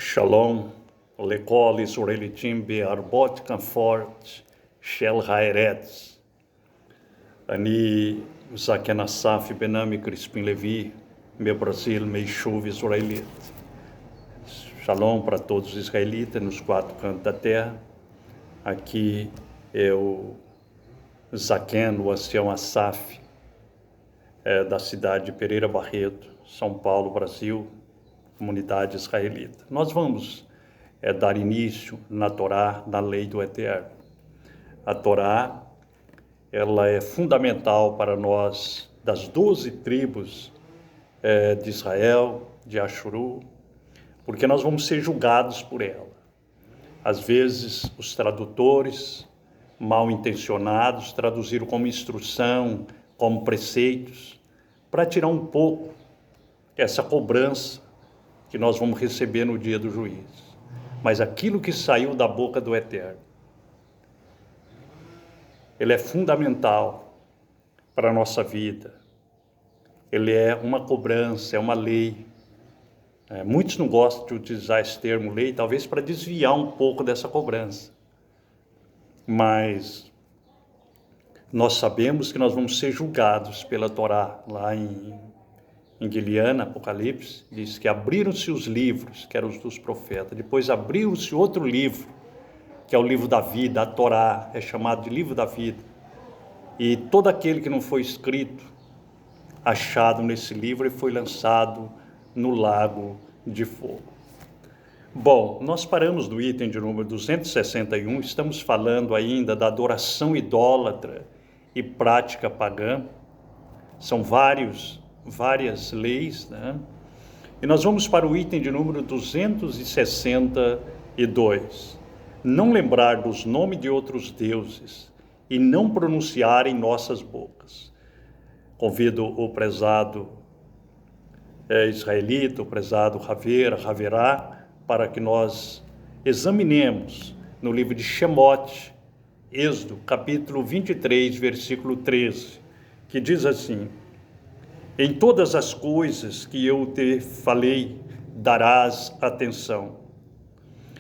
Shalom, lekol israelitim bearbot comfort shel haeretz. Ani zaken Asaf Benami Crispim Levi, meu Brasil, meu chuva israelita. Shalom para todos os israelitas nos quatro cantos da terra. Aqui eu, Zaken, o ancião Asaf, da cidade de Pereira Barreto, São Paulo, Brasil, comunidade israelita. Nós vamos dar início na Torá, na lei do Eterno. A Torá, ela é fundamental para nós, das 12 tribos de Israel, de Ashuru, porque nós vamos ser julgados por ela. Às vezes, os tradutores, mal intencionados, traduziram como instrução, como preceitos, para tirar um pouco essa cobrança que nós vamos receber no dia do juízo. Mas aquilo que saiu da boca do Eterno, ele é fundamental para a nossa vida. Ele é uma cobrança, é uma lei. Muitos não gostam de utilizar esse termo lei, talvez para desviar um pouco dessa cobrança. Mas nós sabemos que nós vamos ser julgados pela Torá. Lá em Guilherme, Apocalipse, diz que abriram-se os livros, que eram os dos profetas. Depois abriu-se outro livro, que é o livro da vida, a Torá, é chamado de livro da vida. E todo aquele que não foi escrito, achado nesse livro, ele foi lançado no lago de fogo. Bom, nós paramos no item de número 261, estamos falando ainda da adoração idólatra e prática pagã. São várias leis, né? E nós vamos para o item de número 262. Não lembrar dos nomes de outros deuses e não pronunciar em nossas bocas. Convido o prezado israelita, o prezado Haverá, para que nós examinemos no livro de Shemot, Êxodo, capítulo 23, versículo 13, que diz assim: em todas as coisas que eu te falei, darás atenção,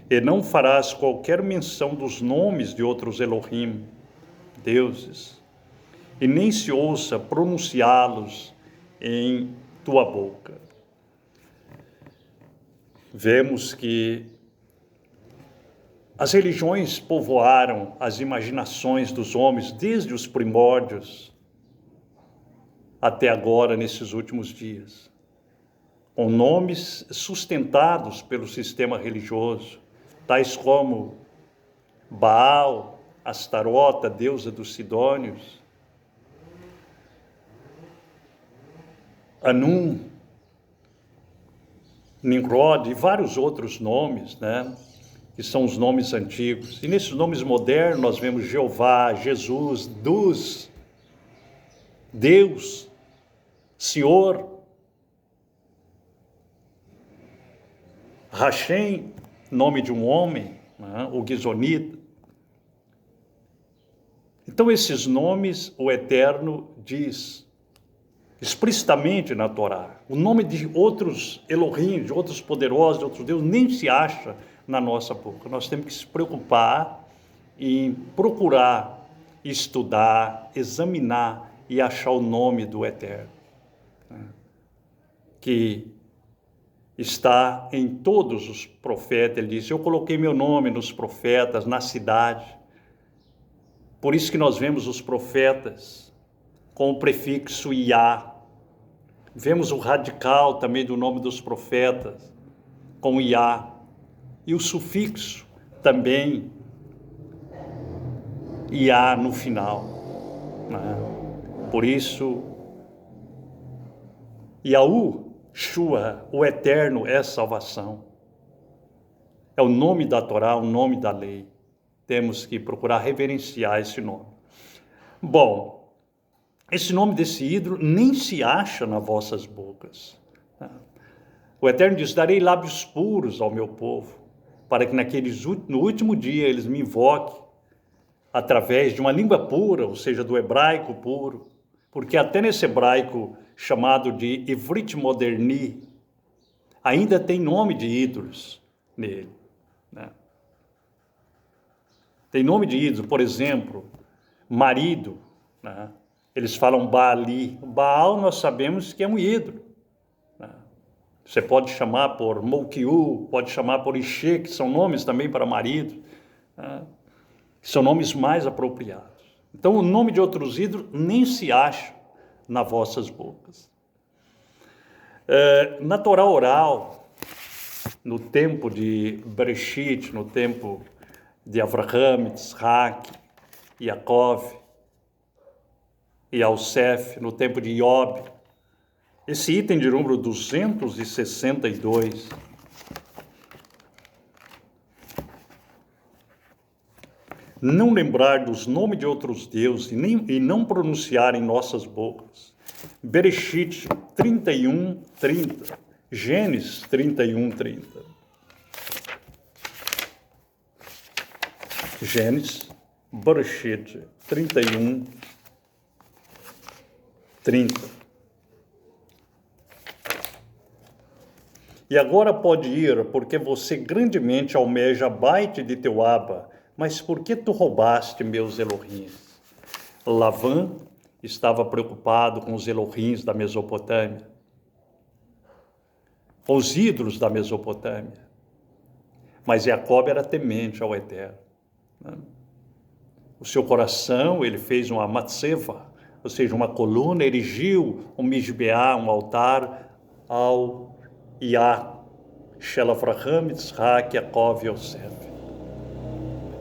e não farás qualquer menção dos nomes de outros Elohim, deuses, e nem se ouça pronunciá-los em tua boca. Vemos que as religiões povoaram as imaginações dos homens desde os primórdios até agora, nesses últimos dias, com nomes sustentados pelo sistema religioso, tais como Baal, Astarota, deusa dos Sidônios, Anum, Nimrod e vários outros nomes, né, que são os nomes antigos. E nesses nomes modernos nós vemos Jeová, Jesus, Deus, Senhor, Hashem, nome de um homem, né, o Gizonita. Então esses nomes o Eterno diz explicitamente na Torá. O nome de outros Elohim, de outros poderosos, de outros deuses, nem se acha na nossa boca. Nós temos que se preocupar em procurar, estudar, examinar e achar o nome do Eterno, que está em todos os profetas. Ele diz: eu coloquei meu nome nos profetas, na cidade. Por isso que nós vemos os profetas com o prefixo Iá. Vemos o radical também do nome dos profetas com Iá. E o sufixo também Iá no final, né? Por isso, Yahu, Shua, o Eterno é salvação. É o nome da Torá, o nome da lei. Temos que procurar reverenciar esse nome. Bom, esse nome desse ídolo nem se acha nas vossas bocas. O Eterno diz: darei lábios puros ao meu povo, para que no último dia eles me invoquem através de uma língua pura, ou seja, do hebraico puro, porque até nesse hebraico chamado de Ivrit Moderni, ainda tem nome de ídolos, nele, né? Tem nome de ídolo, por exemplo, marido, né? Eles falam Baali. Baal nós sabemos que é um ídolo, né? Você pode chamar por Molkiu, pode chamar por Ixê, que são nomes também para marido, né? São nomes mais apropriados. Então o nome de outros ídolos nem se acha nas vossas bocas. Na Torá oral, no tempo de Bereshit, no tempo de Avraham, Yitzhak, Yaakov e Yosef, no tempo de Iob, esse item de número 262, não lembrar dos nomes de outros deuses e não pronunciar em nossas bocas. Bereshit 31, 30. Gênesis 31, 30. Gênesis, Bereshit 31, 30. E agora pode ir, porque você grandemente almeja a baite de teu Abba, mas por que tu roubaste meus Elohims? Lavã estava preocupado com os Elohims da Mesopotâmia, os ídolos da Mesopotâmia, mas Jacob era temente ao Eterno, né? O seu coração, ele fez uma matseva, ou seja, uma coluna, erigiu um mishbeá, um altar ao Yah, Shel Avraham, Yitzhak, Yaakov e Yosef,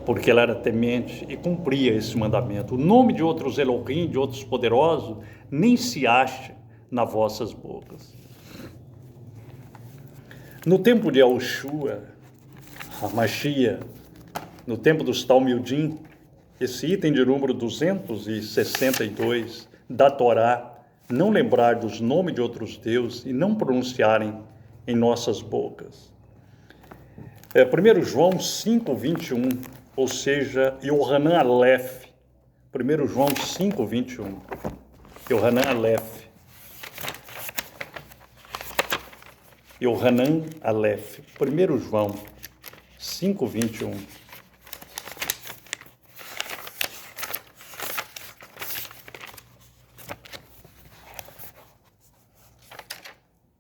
porque ele era temente e cumpria esse mandamento. O nome de outros Elohim, de outros poderosos, nem se acha nas vossas bocas. No tempo de Yahushua, Hamashia, no tempo dos Talmudim, esse item de número 262 da Torá, não lembrar dos nomes de outros deuses e não pronunciarem em nossas bocas. 1 João 5, 21, ou seja, Yohanan Aleph. 1 João 5, 21. Yohanan Aleph. Yohanan Aleph. 1 João 5, 21.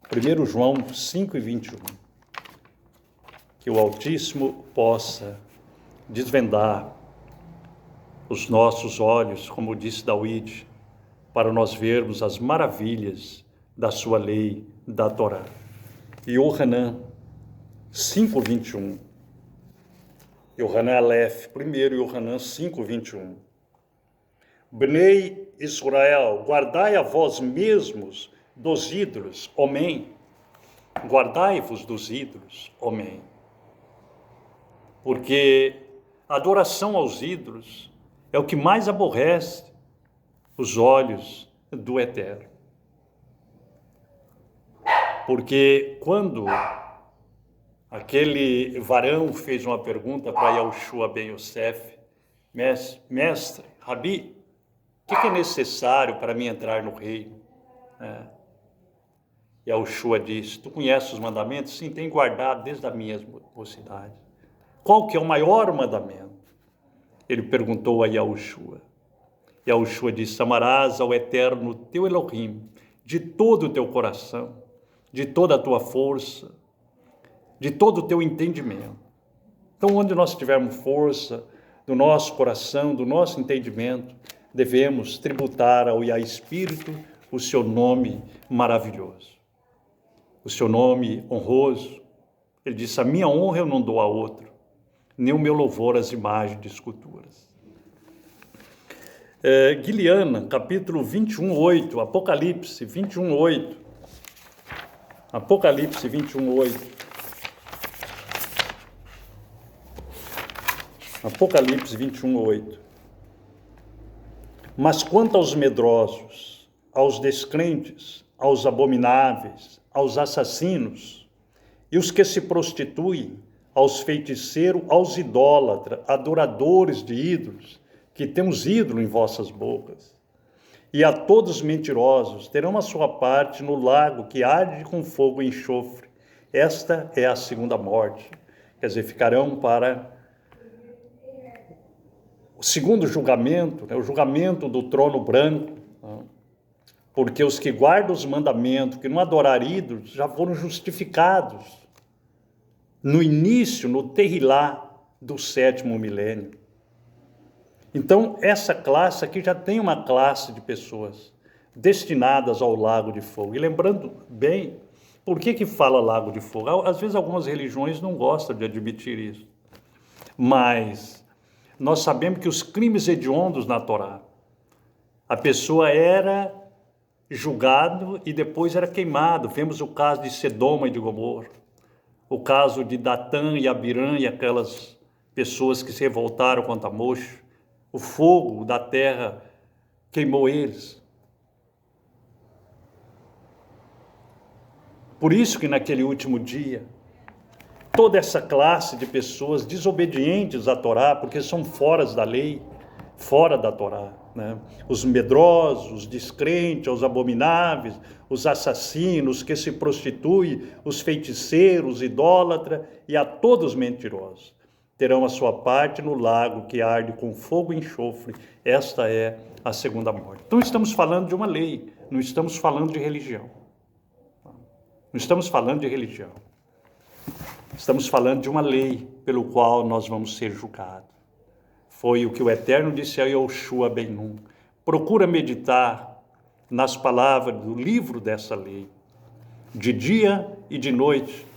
Primeiro João 5 e 21. Que o Altíssimo possa desvendar os nossos olhos, como disse David, para nós vermos as maravilhas da sua lei, da Torá. Yohanan 5, 21. Yohanan Aleph, primeiro Yohanan 5, 21. Bnei Israel, guardai a vós mesmos dos ídolos, homem. Guardai-vos dos ídolos, homem. Porque a adoração aos ídolos é o que mais aborrece os olhos do Eterno. Porque quando aquele varão fez uma pergunta para Yahushua ben Yosef, mestre, Rabi, o que é necessário para mim entrar no reino? Yahushua disse, tu conheces os mandamentos? Sim, tenho guardado desde a minha mocidade. Qual que é o maior mandamento? Ele perguntou a Yahushua. Yahushua disse, amarás ao Eterno teu Elohim, de todo o teu coração, de toda a tua força, de todo o teu entendimento. Então, onde nós tivermos força do nosso coração, do nosso entendimento, devemos tributar ao Yah Espírito o seu nome maravilhoso, o seu nome honroso. Ele disse, a minha honra eu não dou a outro, nem o meu louvor às imagens de esculturas. Guiliana, capítulo 21, 8, Apocalipse 21, 8. Apocalipse 21, 8. Apocalipse 21, 8. Mas quanto aos medrosos, aos descrentes, aos abomináveis, aos assassinos, e os que se prostituem, aos feiticeiros, aos idólatras, adoradores de ídolos, que têm os ídolos em vossas bocas, e a todos os mentirosos terão a sua parte no lago que arde com fogo e enxofre. Esta é a segunda morte. quer dizer, ficarão para o segundo julgamento, né, o julgamento do trono branco, né, porque os que guardam os mandamentos, que não adoraram ídolos, já foram justificados no início, no terrilá do 7º milênio. Então, essa classe aqui já tem uma classe de pessoas destinadas ao lago de fogo. E lembrando bem, por que fala lago de fogo? Às vezes algumas religiões não gostam de admitir isso. Mas nós sabemos que os crimes hediondos na Torá, a pessoa era julgado e depois era queimado. Vemos o caso de Sedoma e de Gomorra, o caso de Datã e Abirã e aquelas pessoas que se revoltaram contra Moisés. O fogo da terra queimou eles. Por isso que naquele último dia, toda essa classe de pessoas desobedientes à Torá, porque são fora da lei, fora da Torá, né? Os medrosos, os descrentes, os abomináveis, os assassinos que se prostituem, os feiticeiros, os idólatras e a todos mentirosos, terão a sua parte no lago que arde com fogo e enxofre. Esta é a segunda morte. Então estamos falando de uma lei, não estamos falando de religião. Não estamos falando de religião. Estamos falando de uma lei pelo qual nós vamos ser julgados. Foi o que o Eterno disse a Yoshua Ben-Nun. Procura meditar nas palavras do livro dessa lei, de dia e de noite,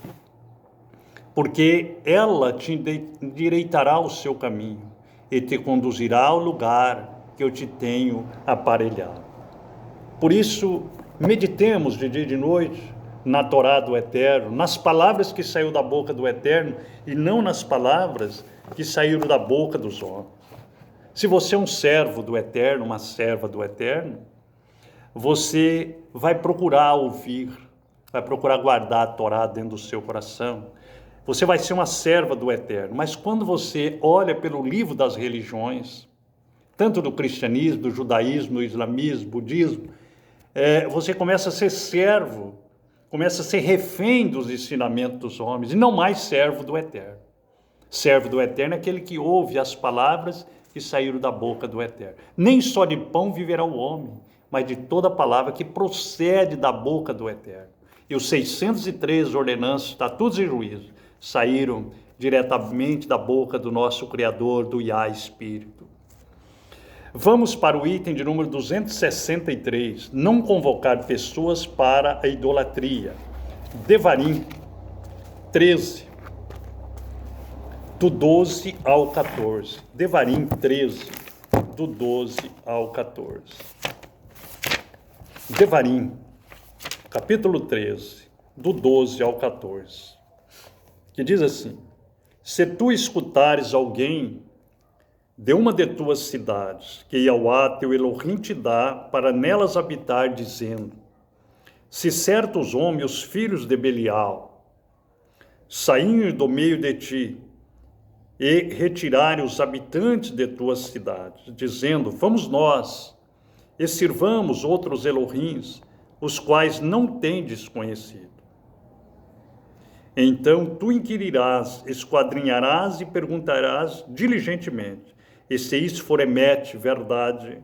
porque ela te endireitará o seu caminho e te conduzirá ao lugar que eu te tenho aparelhado. Por isso, meditemos de dia e de noite na Torá do Eterno, nas palavras que saíram da boca do Eterno e não nas palavras que saíram da boca dos homens. Se você é um servo do Eterno, uma serva do Eterno, você vai procurar ouvir, vai procurar guardar a Torá dentro do seu coração. Você vai ser uma serva do Eterno. Mas quando você olha pelo livro das religiões, tanto do cristianismo, do judaísmo, do islamismo, budismo, você começa a ser servo, começa a ser refém dos ensinamentos dos homens, e não mais servo do Eterno. Servo do Eterno é aquele que ouve as palavras que saíram da boca do Eterno. Nem só de pão viverá o homem, mas de toda palavra que procede da boca do Eterno. E os 613 ordenanças, estatutos e juízos saíram diretamente da boca do nosso Criador, do Yah Espírito. Vamos para o item de número 263, não convocar pessoas para a idolatria. Devarim 13, do 12 ao 14. Devarim 13, do 12 ao 14. Devarim, capítulo 13, do 12 ao 14. Que diz assim: se tu escutares alguém de uma de tuas cidades, que Yahweh teu Elohim te dá, para nelas habitar, dizendo: se certos homens, os filhos de Belial, saírem do meio de ti, e retirarem os habitantes de tuas cidades, dizendo: vamos nós, e sirvamos outros Elohims, os quais não tendes conhecido. Então tu inquirirás, esquadrinharás e perguntarás diligentemente, e se isso for emete verdade,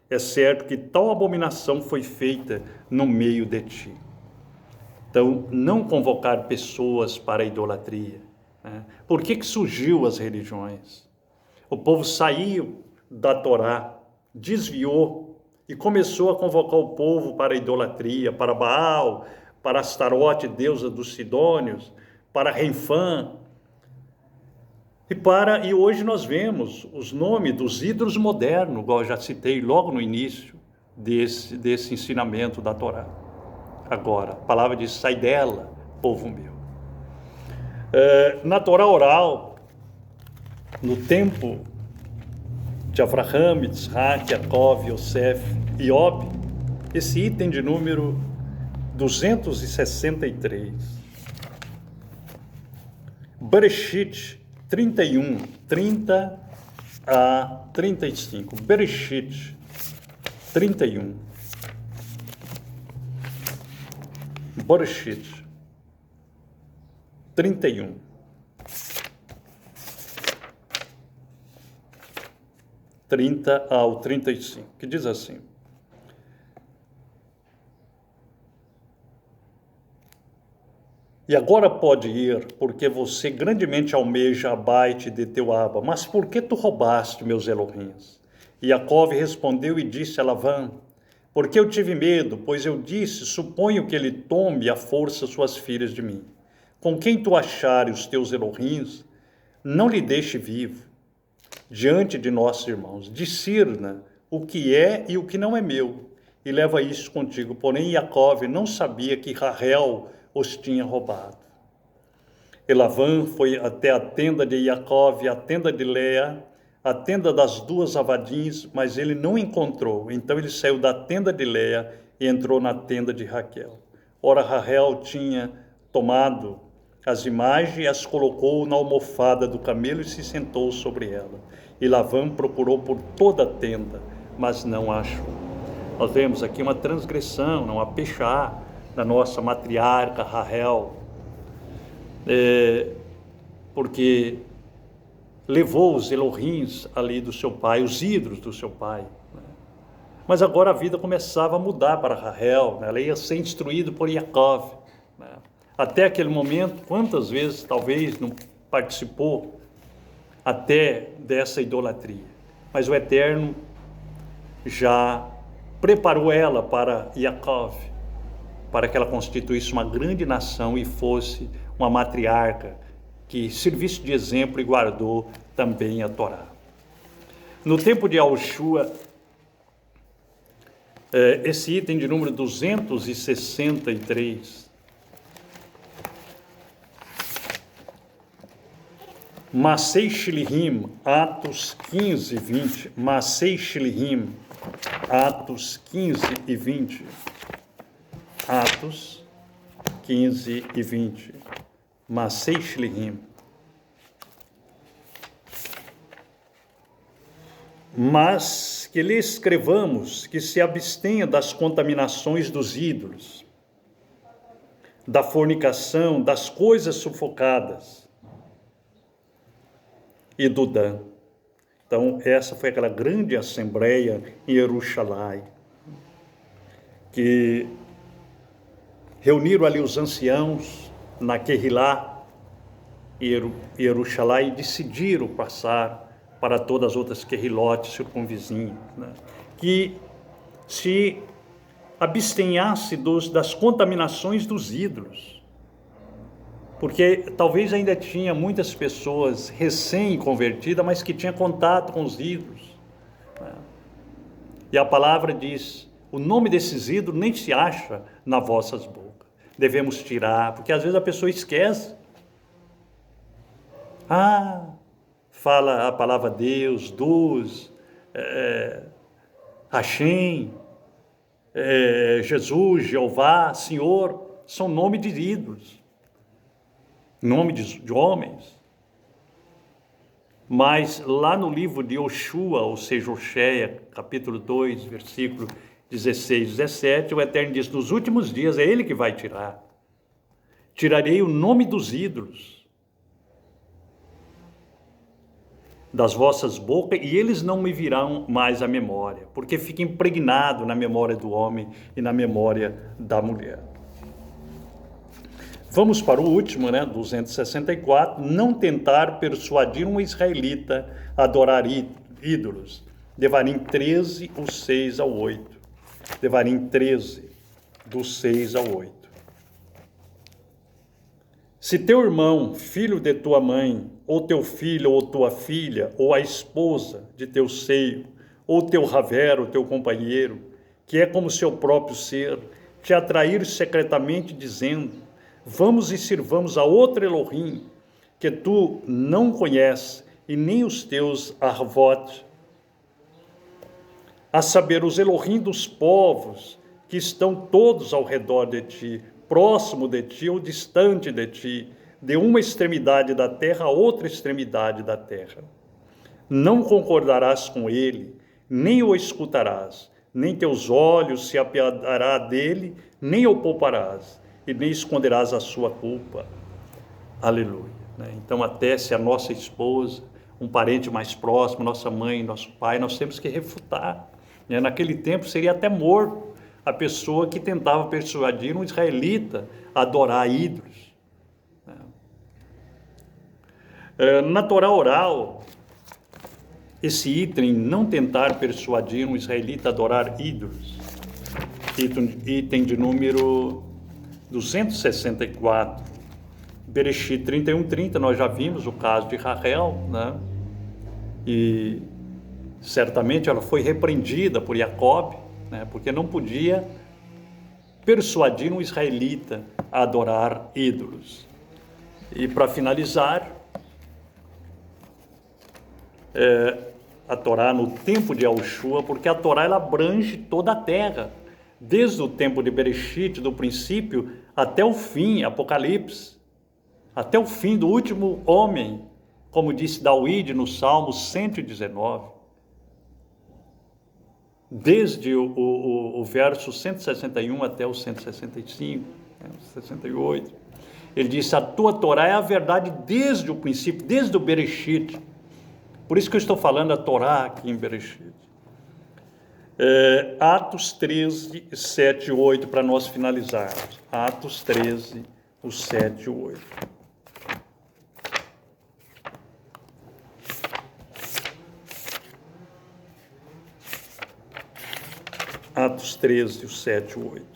é certo que tal abominação foi feita no meio de ti. Então, não convocar pessoas para a idolatria, né? Por que surgiu as religiões? O povo saiu da Torá, desviou e começou a convocar o povo para a idolatria, para Baal, para Astarote, deusa dos Sidônios, para Renfã. E hoje nós vemos os nomes dos ídolos modernos, igual eu já citei logo no início desse ensinamento da Torá. Agora, a palavra diz: sai dela, povo meu. Na Torá oral, no tempo de Avraham, Isaac, Jacob, Yosef e Iob, esse item de número 263. Bereshit 31, 30 a 35. Bereshit 31. Bereshit 31. 30 ao 35, que diz assim: E agora pode ir, porque você grandemente almeja abaite de teu Abba. Mas por que tu roubaste meus Elohims? E Jacove respondeu e disse a Lavã: Porque eu tive medo, pois eu disse, suponho que ele tome à força suas filhas de mim. Com quem tu achares os teus Elohims, não lhe deixe vivo, diante de nossos irmãos. Discirna o que é e o que não é meu, e leva isso contigo. Porém, Jacove não sabia que Rahel os tinha roubado. E Lavã foi até a tenda de Jacove, a tenda de Leia, a tenda das duas avadins, mas ele não encontrou. Então ele saiu da tenda de Leia e entrou na tenda de Raquel. Ora, Rahel tinha tomado as imagens e as colocou na almofada do camelo e se sentou sobre ela. E Lavã procurou por toda a tenda, mas não a achou. Nós vemos aqui uma transgressão, uma pechá da nossa matriarca Rahel, porque levou os Elohims ali do seu pai, os ídolos do seu pai. Mas agora a vida começava a mudar para Rahel, ela ia ser instruída por Jacove. Até aquele momento, quantas vezes talvez não participou até dessa idolatria? Mas o Eterno já preparou ela para Jacove, para que ela constituísse uma grande nação e fosse uma matriarca que servisse de exemplo e guardou também a Torá. No tempo de Yahushua, esse item de número 263, Masei Shilihim, Atos 15 e 20, Masei Shilihim, Atos 15 e 20, Atos 15 e 20, Masei Shilihim. Mas que lhe escrevamos que se abstenha das contaminações dos ídolos, da fornicação, das coisas sufocadas e do dã. Então, essa foi aquela grande assembleia em Jerusalém, que reuniram ali os anciãos na Quehilá e Jerusalém e decidiram passar para todas as outras quehilotes circunvizinhas, que se abstenhasse das contaminações dos ídolos, porque talvez ainda tinha muitas pessoas recém-convertidas, mas que tinham contato com os ídolos. E a palavra diz, o nome desses ídolos nem se acha nas vossas bocas. Devemos tirar, porque às vezes a pessoa esquece. Fala a palavra Deus, Hashem, Jesus, Jeová, Senhor, são nomes de ídolos, nome de homens. Mas lá no livro de Yoshua, ou seja, Oshéia, capítulo 2, versículo 16 e 17, o Eterno diz, nos últimos dias é Ele que vai tirar. Tirarei o nome dos ídolos das vossas bocas, e eles não me virão mais à memória, porque fica impregnado na memória do homem e na memória da mulher. Vamos para o último, 264, não tentar persuadir um israelita a adorar ídolos. Devarim 13, o 6 ao 8. Devarim 13, do 6 ao 8. Se teu irmão, filho de tua mãe, ou teu filho, ou tua filha, ou a esposa de teu seio, ou teu raver, ou teu companheiro, que é como seu próprio ser, te atrair secretamente dizendo, vamos e sirvamos a outro Elohim, que tu não conheces, e nem os teus arvotes, a saber, os Elohim dos povos, que estão todos ao redor de ti, próximo de ti ou distante de ti, de uma extremidade da terra a outra extremidade da terra. Não concordarás com ele, nem o escutarás, nem teus olhos se apiadará dele, nem o pouparás, e nem esconderás a sua culpa. Aleluia. Então, até se a nossa esposa, um parente mais próximo, nossa mãe, nosso pai, nós temos que refutar. Naquele tempo seria até morto a pessoa que tentava persuadir um israelita a adorar ídolos. Na Torá oral, esse item, não tentar persuadir um israelita a adorar ídolos, item de número 264, Bereshit 31:30, nós já vimos o caso de Rahel, né? E certamente ela foi repreendida por Jacob, né? Porque não podia persuadir um israelita a adorar ídolos. E para finalizar, a Torá no tempo de Yahushua, porque a Torá ela abrange toda a terra, desde o tempo de Bereshit, do princípio, até o fim, Apocalipse, até o fim do último homem, como disse David no Salmo 119, desde o verso 161 até o 165, 68, ele disse: a tua Torá é a verdade desde o princípio, desde o Bereshit. Por isso que eu estou falando a Torá aqui em Bereshit. Atos 13, 7 e 8, para nós finalizarmos. Atos 13, o 7 e 8. Atos 13, o 7 e 8.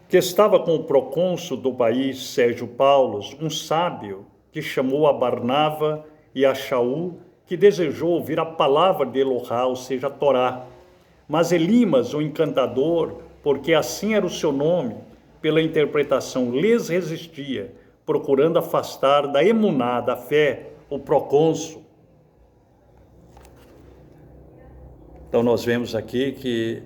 Que estava com o procônsul do país, Sérgio Paulo, um sábio, que chamou a Barnava e a Shaul, que desejou ouvir a palavra de Elohá, ou seja, a Torá. Mas Elimas, o encantador, porque assim era o seu nome, pela interpretação, lhes resistia, procurando afastar da emuná, da fé, o procônsul. Então nós vemos aqui que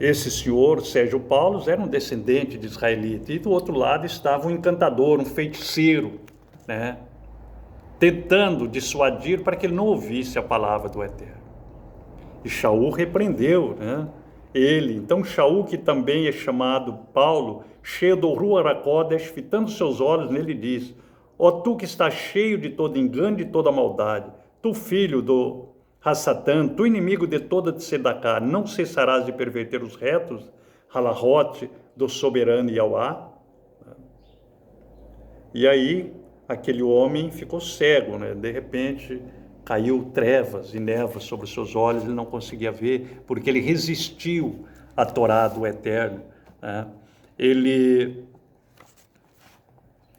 esse senhor, Sérgio Paulo, era um descendente de israelita, e do outro lado estava um encantador, um feiticeiro, né? Tentando dissuadir para que ele não ouvisse a palavra do Eterno. E Shaul repreendeu, né? Ele. Então Shaul, que também é chamado Paulo, cheio do Ruach HaKodesh, fitando seus olhos nele, diz: ó tu que estás cheio de todo engano e de toda maldade, tu filho do Hassatã, tu inimigo de toda tzedakah, não cessarás de perverter os retos, halahot, do soberano Yahweh? E aí, aquele homem ficou cego, né? De repente, caiu trevas e névoas sobre os seus olhos, ele não conseguia ver, porque ele resistiu à Torá do Eterno, né? Ele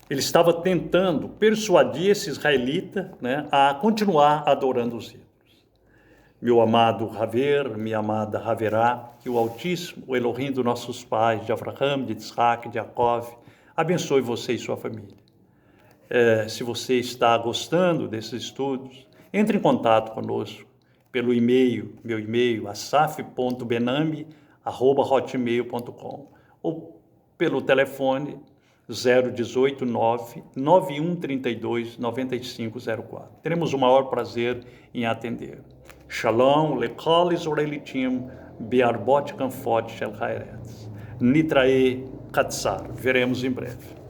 estava tentando persuadir esse israelita, né, a continuar adorando os ídolos. Meu amado Haver, minha amada Haverá, que o Altíssimo, o Elohim dos nossos pais, de Abraham, de Isaac, de Jacob, abençoe você e sua família. Se você está gostando desses estudos, entre em contato conosco pelo e-mail, meu e-mail, asaf.benami@hotmail.com, ou pelo telefone 018 99132 9504. Teremos o maior prazer em atender. Shalom, lekol israelitim, bearbot kanfot shel haeretz. Nitrae katsar. Veremos em breve.